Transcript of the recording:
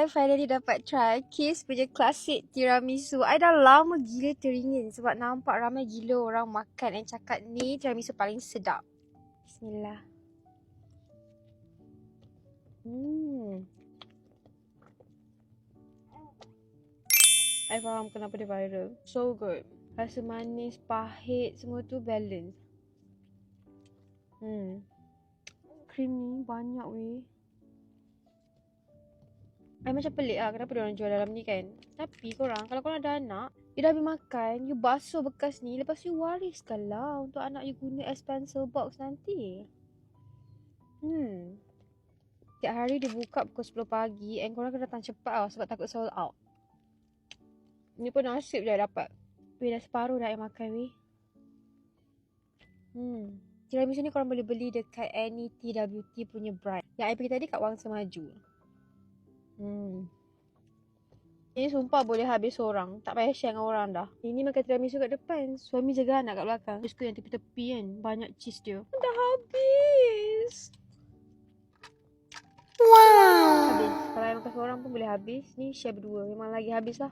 I finally dapat try Kiss punya klasik tiramisu. I dah lama gila teringin sebab nampak ramai gila orang makan dan cakap ni tiramisu paling sedap. Bismillah. I faham kenapa dia viral. So good. Rasa manis, pahit, semua tu balance. Cream ni banyak weh. I macam pelik lah kenapa diorang jual dalam ni kan. Tapi korang, kalau korang ada anak, you dah habis makan, you basuh bekas ni, lepas tu you wariskan lah untuk anak you guna as pencil box nanti. Tiap hari dia buka pukul 10 pagi and korang kena datang cepat lah sebab takut sold out. Ni pun nasib je dapat. Weh, dah separuh dah I makan weh. Tiramisu ni korang boleh beli dekat any TWT punya brand. Yang I pergi tadi kat Wangsa Maju. Ini sumpah boleh habis seorang. Tak payah share dengan orang dah. Ini makan tiramisu kat depan. Suami jaga anak kat belakang. Terus yang tepi-tepi kan. Banyak cheese dia. Dah habis. Wow. Habis. Kalau I makan seorang pun boleh habis. Ni share berdua. Memang lagi habis lah.